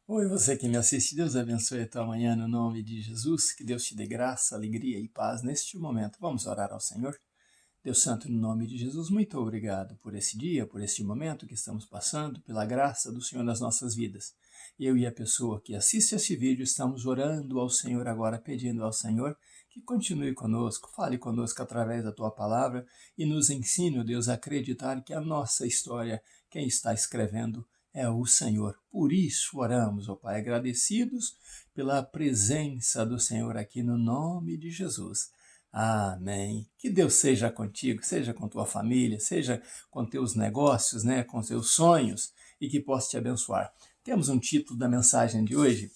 Oi, você que me assiste, Deus abençoe a tua manhã no nome de Jesus, que Deus te dê graça, alegria e paz neste momento. Vamos orar ao Senhor? Deus Santo, no nome de Jesus, muito obrigado por esse dia, por este momento que estamos passando, pela graça do Senhor nas nossas vidas. Eu e a pessoa que assiste este vídeo estamos orando ao Senhor agora, pedindo ao Senhor que continue conosco, fale conosco através da tua palavra e nos ensine, ó Deus, a acreditar que a nossa história, quem está escrevendo, é o Senhor. Por isso oramos, ó Pai, agradecidos pela presença do Senhor aqui no nome de Jesus. Amém. Que Deus seja contigo, seja com tua família, seja com teus negócios, né, com teus sonhos e que possa te abençoar. Temos um título da mensagem de hoje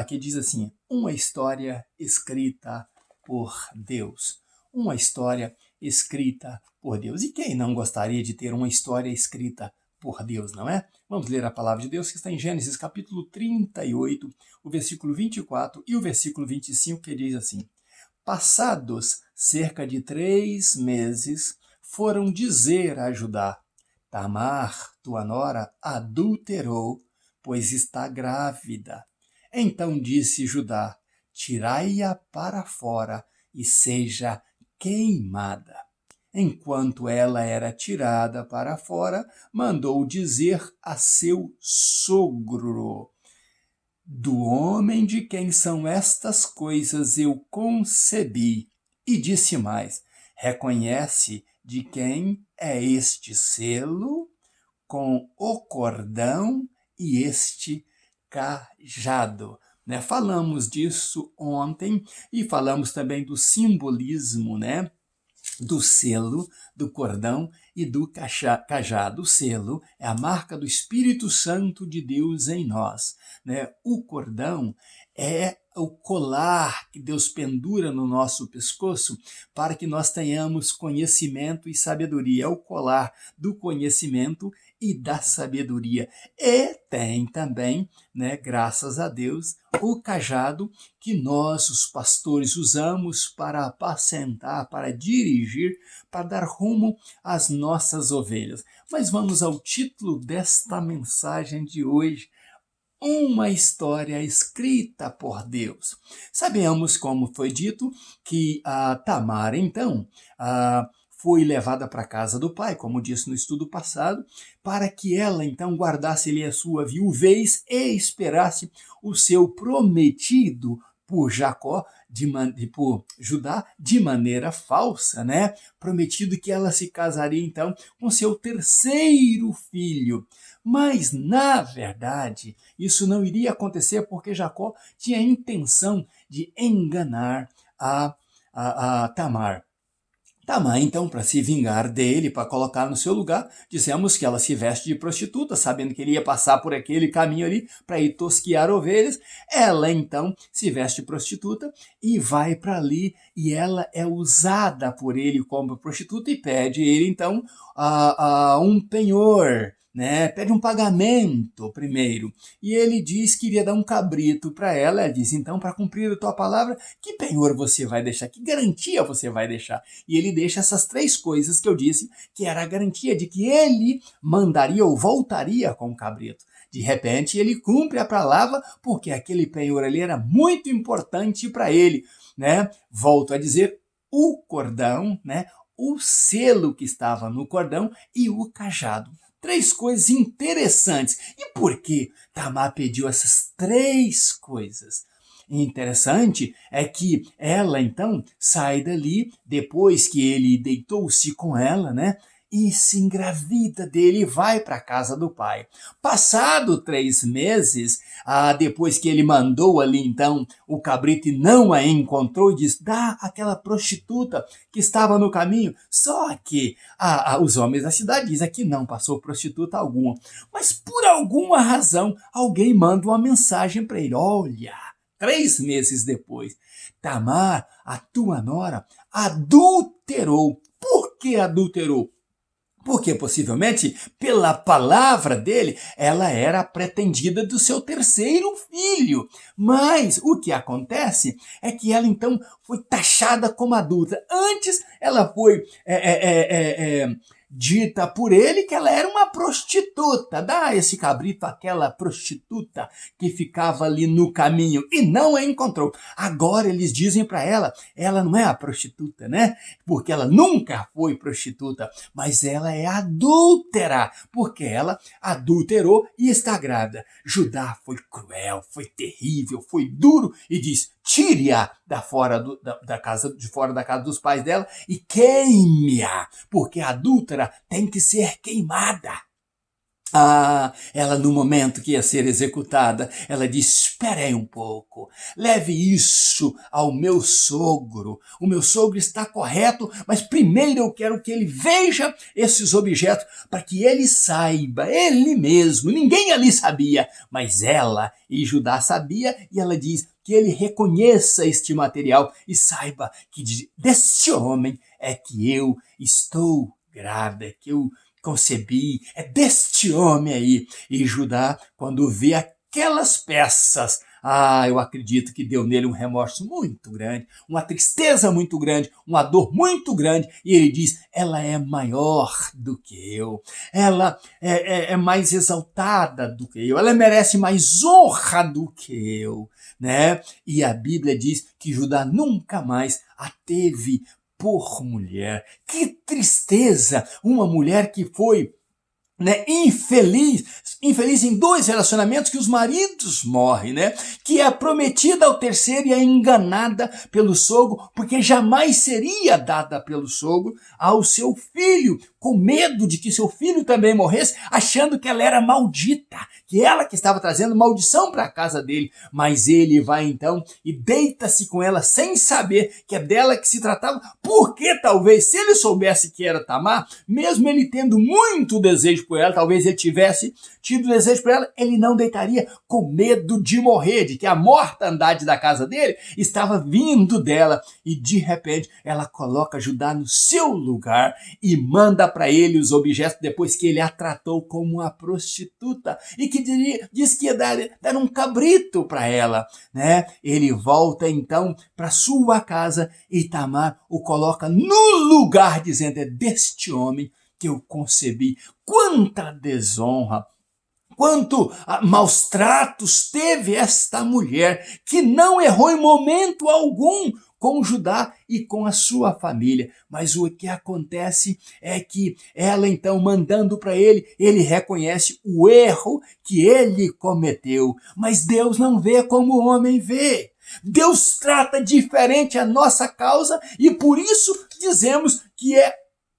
que diz assim: uma história escrita por Deus. Uma história escrita por Deus. E quem não gostaria de ter uma história escrita por Deus, não é? Vamos ler a palavra de Deus que está em Gênesis capítulo 38, o versículo 24 e o versículo 25, que diz assim: passados cerca de 3 meses, foram dizer a Judá: Tamar, tua nora, adulterou, pois está grávida. Então disse Judá: tirai-a para fora e seja queimada. Enquanto ela era tirada para fora, mandou dizer a seu sogro: do homem de quem são estas coisas eu concebi. E disse mais: reconhece de quem é este selo com o cordão e este cajado. Né? Falamos disso ontem e falamos também do simbolismo, né? Do selo, do cordão e do cajado. O selo é a marca do Espírito Santo de Deus em nós, né? O cordão é o colar que Deus pendura no nosso pescoço para que nós tenhamos conhecimento e sabedoria. É o colar do conhecimento e da sabedoria. E tem também, né, graças a Deus, o cajado que nós, os pastores, usamos para apacentar, para dirigir, para dar rumo às nossas ovelhas. Mas vamos ao título desta mensagem de hoje: uma história escrita por Deus. Sabemos, como foi dito, que a Tamar, então, foi levada para a casa do pai, como disse no estudo passado, para que ela, então, guardasse-lhe a sua viuvez e esperasse o seu prometido por Jacó, por Judá, de maneira falsa, né? Prometido que ela se casaria, então, com seu terceiro filho. Mas, na verdade, isso não iria acontecer porque Jacó tinha a intenção de enganar a Tamar. Tamar, então, para se vingar dele, para colocar no seu lugar, dissemos que ela se veste de prostituta, sabendo que ele ia passar por aquele caminho ali para ir tosquiar ovelhas. Ela, então, se veste de prostituta e vai para ali, e ela é usada por ele como prostituta e pede ele, então, um penhor, né? Pede um pagamento primeiro. E ele diz que iria dar um cabrito para ela. Ela diz: então, para cumprir a tua palavra, que penhor você vai deixar? Que garantia você vai deixar? E ele deixa essas 3 coisas que eu disse, que era a garantia de que ele mandaria ou voltaria com o cabrito. De repente, ele cumpre a palavra, porque aquele penhor ali era muito importante para ele, né? Volto a dizer, o cordão, né? O selo que estava no cordão e o cajado. 3 coisas interessantes. E por que Tamar pediu essas 3 coisas? Interessante é que ela, então, sai dali depois que ele deitou-se com ela, né? E se engravida dele e vai para a casa do pai. Passado 3 meses, depois que ele mandou ali, então, o cabrito e não a encontrou, diz: dá aquela prostituta que estava no caminho. Só que os homens da cidade dizem que não passou prostituta alguma. Mas por alguma razão, alguém manda uma mensagem para ele: olha, 3 meses depois, Tamar, a tua nora, adulterou. Por que adulterou? Porque possivelmente, pela palavra dele, ela era a pretendida do seu terceiro filho. Mas o que acontece é que ela então foi taxada como adulta. Antes ela foi dita por ele que ela era uma prostituta. Dá esse cabrito àquela prostituta que ficava ali no caminho e não a encontrou. Agora eles dizem para ela não é a prostituta, né? Porque ela nunca foi prostituta, mas ela é adúltera, porque ela adulterou e está grávida. Judá foi cruel, foi terrível, foi duro e diz: tire-a de fora da casa dos pais dela e queime-a, porque a adúltera tem que ser queimada. Ela no momento que ia ser executada, ela disse: espere aí um pouco, leve isso ao meu sogro. O meu sogro está correto, mas primeiro eu quero que ele veja esses objetos para que ele saiba, ele mesmo, ninguém ali sabia, mas ela e Judá sabia, e ela diz que ele reconheça este material e saiba que deste homem é que eu estou grávida, é que eu concebi, é deste homem aí. E Judá, quando vê aquelas peças, eu acredito que deu nele um remorso muito grande, uma tristeza muito grande, uma dor muito grande, e ele diz: ela é maior do que eu, ela é mais exaltada do que eu, ela merece mais honra do que eu, né? E a Bíblia diz que Judá nunca mais a teve por mulher. Que tristeza! Uma mulher que foi, né, infeliz em 2 relacionamentos, que os maridos morrem, né? Que é prometida ao terceiro e é enganada pelo sogro, porque jamais seria dada pelo sogro ao seu filho, com medo de que seu filho também morresse, achando que ela era maldita, que ela que estava trazendo maldição para a casa dele. Mas ele vai então e deita-se com ela sem saber que é dela que se tratava, porque talvez se ele soubesse que era Tamar, mesmo ele tendo muito desejo por ela, talvez ele tivesse tido desejo por ela, ele não deitaria, com medo de morrer, de que a mortandade da casa dele estava vindo dela. E de repente ela coloca Judá no seu lugar e manda para ele os objetos depois que ele a tratou como uma prostituta e que diz que ia dar um cabrito para ela, né? Ele volta então para sua casa e Tamar o coloca no lugar, dizendo: é deste homem que eu concebi. Quanta desonra, quanto maus tratos teve esta mulher, que não errou em momento algum com Judá e com a sua família. Mas o que acontece é que ela então, mandando para ele, ele reconhece o erro que ele cometeu. Mas Deus não vê como o homem vê. Deus trata diferente a nossa causa e por isso dizemos que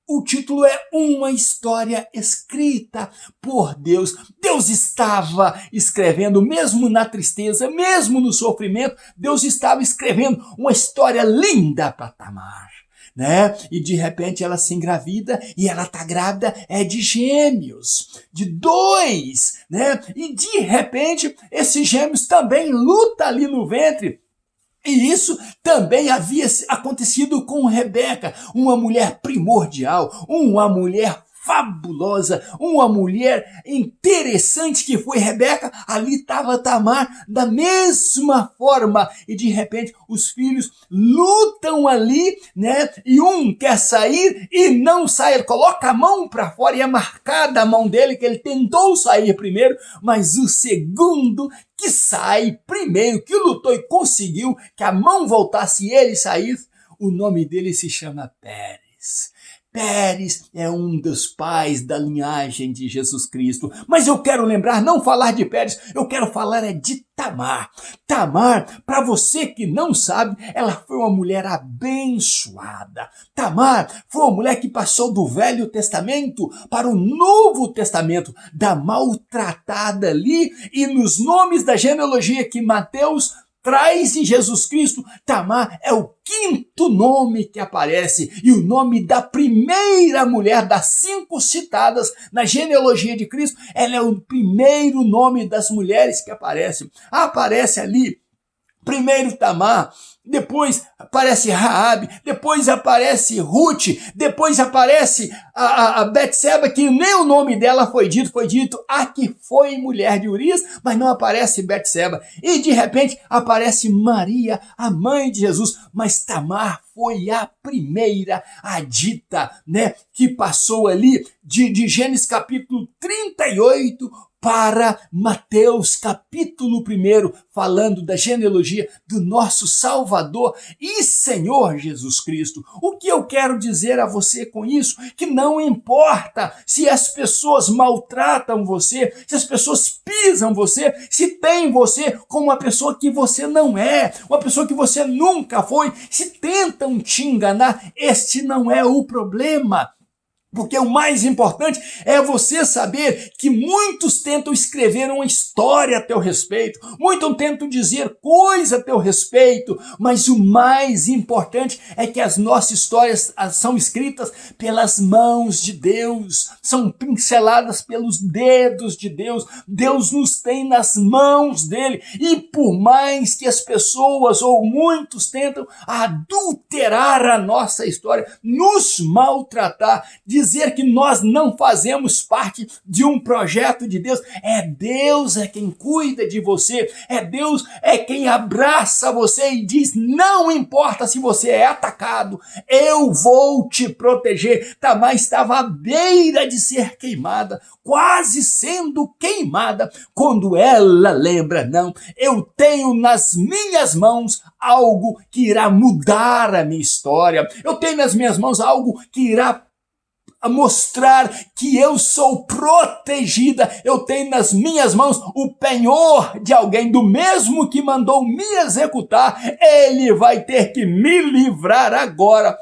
o título é Uma História Escrita por Deus. Deus estava escrevendo, mesmo na tristeza, mesmo no sofrimento, Deus estava escrevendo uma história linda para Tamar, né? E de repente ela se engravida e ela está grávida de gêmeos, de 2, né? E de repente esses gêmeos também lutam ali no ventre. E isso também havia acontecido com Rebeca, uma mulher primordial, uma mulher fabulosa, uma mulher interessante que foi Rebeca. Ali estava Tamar da mesma forma, e de repente os filhos lutam ali, né? E um quer sair e não sai, ele coloca a mão para fora e é marcada a mão dele, que ele tentou sair primeiro, mas o segundo que sai primeiro, que lutou e conseguiu que a mão voltasse e ele saísse, o nome dele se chama Pérez. Pérez é um dos pais da linhagem de Jesus Cristo. Mas eu quero lembrar, não falar de Pérez, eu quero falar de Tamar. Tamar, para você que não sabe, ela foi uma mulher abençoada. Tamar foi uma mulher que passou do Velho Testamento para o Novo Testamento, da maltratada ali, e nos nomes da genealogia que Mateus traz em Jesus Cristo, Tamar é o 5º nome que aparece, e o nome da primeira mulher das 5 citadas na genealogia de Cristo, ela é o primeiro nome das mulheres que aparece. Aparece ali Primeiro Tamar, depois aparece Raabe, depois aparece Ruth, depois aparece a Betseba, que nem o nome dela foi dito, a que foi mulher de Urias, mas não aparece Betseba. E de repente aparece Maria, a mãe de Jesus, mas Tamar foi a primeira, a dita, né, que passou ali de Gênesis capítulo 38 para Mateus capítulo 1, falando da genealogia do nosso Salvador e Senhor Jesus Cristo. O que eu quero dizer a você com isso? Que não importa se as pessoas maltratam você, se as pessoas pisam você, se tem você como uma pessoa que você não é, uma pessoa que você nunca foi, se tentam te enganar, este não é o problema. Porque o mais importante é você saber que muitos tentam escrever uma história a teu respeito, muitos tentam dizer coisa a teu respeito, mas o mais importante é que as nossas histórias são escritas pelas mãos de Deus, são pinceladas pelos dedos de Deus. Deus nos tem nas mãos dele, e por mais que as pessoas ou muitos tentam adulterar a nossa história, nos maltratar, dizer que nós não fazemos parte de um projeto de Deus, Deus é quem cuida de você, Deus é quem abraça você e diz, não importa se você é atacado, eu vou te proteger. Tamar estava à beira de ser queimada, quase sendo queimada, quando ela lembra, não, eu tenho nas minhas mãos algo que irá mudar a minha história, eu tenho nas minhas mãos algo que irá mostrar que eu sou protegida, eu tenho nas minhas mãos o penhor de alguém, do mesmo que mandou me executar, ele vai ter que me livrar agora,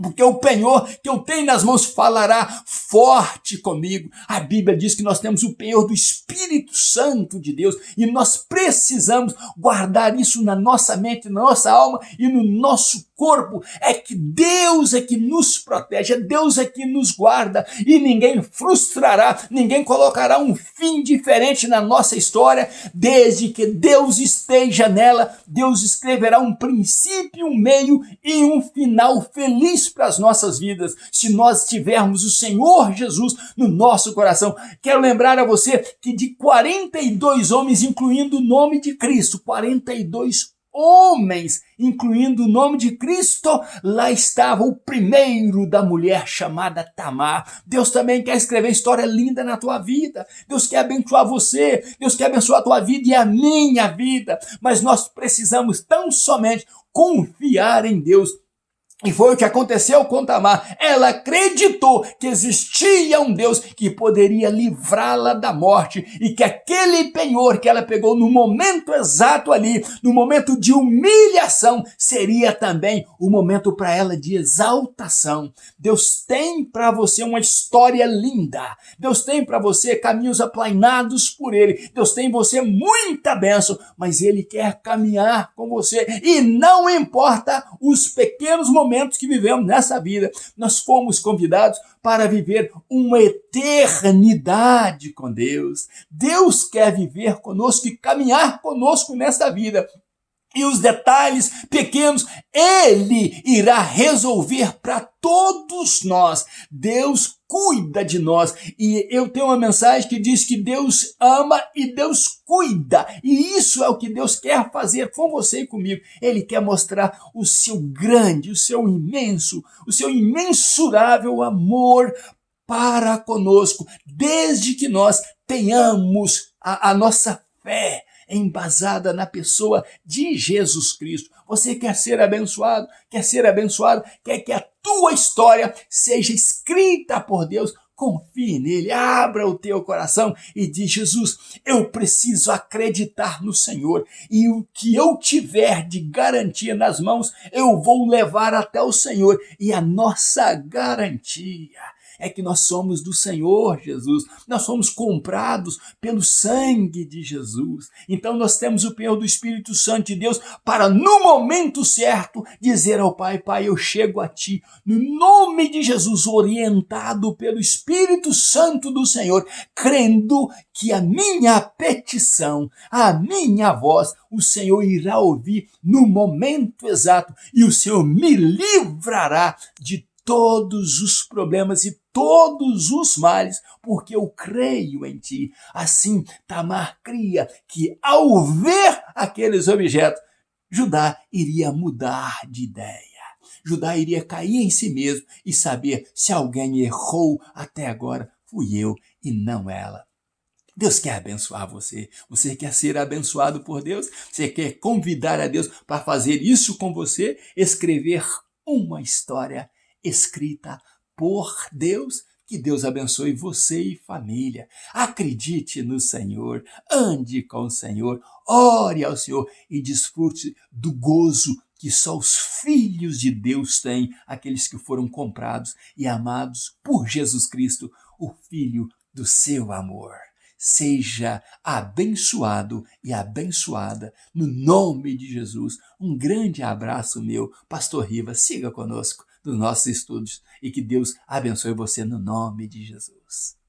porque o penhor que eu tenho nas mãos falará forte comigo. A Bíblia diz que nós temos o penhor do Espírito Santo de Deus e nós precisamos guardar isso na nossa mente, na nossa alma e no nosso corpo. É que Deus é que nos protege, Deus é que nos guarda e ninguém frustrará, ninguém colocará um fim diferente na nossa história, desde que Deus esteja nela. Deus escreverá um princípio, um meio e um final feliz para as nossas vidas, se nós tivermos o Senhor Jesus no nosso coração. Quero lembrar a você que de 42 homens, incluindo o nome de Cristo, 42 homens, incluindo o nome de Cristo, lá estava o primeiro da mulher chamada Tamar. Deus também quer escrever história linda na tua vida. Deus quer abençoar você, Deus quer abençoar a tua vida e a minha vida, mas nós precisamos tão somente confiar em Deus. E foi o que aconteceu com Tamar. Ela acreditou que existia um Deus que poderia livrá-la da morte e que aquele penhor que ela pegou no momento exato ali, no momento de humilhação, seria também o momento para ela de exaltação. Deus tem para você uma história linda. Deus tem para você caminhos aplainados por Ele. Deus tem em você muita bênção, mas Ele quer caminhar com você. E não importa os pequenos momentos que vivemos nessa vida, nós fomos convidados para viver uma eternidade com Deus. Deus quer viver conosco e caminhar conosco nessa vida. E os detalhes pequenos, Ele irá resolver para todos nós. Deus cuida de nós. E eu tenho uma mensagem que diz que Deus ama e Deus cuida. E isso é o que Deus quer fazer com você e comigo. Ele quer mostrar o seu grande, o seu imenso, o seu imensurável amor para conosco, desde que nós tenhamos a nossa fé embasada na pessoa de Jesus Cristo. Você quer ser abençoado? Quer que a tua história seja escrita por Deus? Confie nele, abra o teu coração e diz: Jesus, eu preciso acreditar no Senhor e o que eu tiver de garantia nas mãos, eu vou levar até o Senhor. E a nossa garantia é que nós somos do Senhor Jesus. Nós somos comprados pelo sangue de Jesus. Então nós temos o penhor do Espírito Santo de Deus para, no momento certo, dizer ao Pai: Pai, eu chego a Ti, no nome de Jesus, orientado pelo Espírito Santo do Senhor, crendo que a minha petição, a minha voz, o Senhor irá ouvir no momento exato e o Senhor me livrará de todos os problemas e todos os males, porque eu creio em Ti. Assim, Tamar cria que, ao ver aqueles objetos, Judá iria mudar de ideia. Judá iria cair em si mesmo e saber: se alguém errou até agora, fui eu e não ela. Deus quer abençoar você. Você quer ser abençoado por Deus? Você quer convidar a Deus para fazer isso com você? Escrever uma história escrita por Deus? Que Deus abençoe você e família. Acredite no Senhor, ande com o Senhor, ore ao Senhor e desfrute do gozo que só os filhos de Deus têm, aqueles que foram comprados e amados por Jesus Cristo, o Filho do seu amor. Seja abençoado e abençoada no nome de Jesus. Um grande abraço meu, Pastor Riva. Siga conosco nos nossos estudos e que Deus abençoe você no nome de Jesus.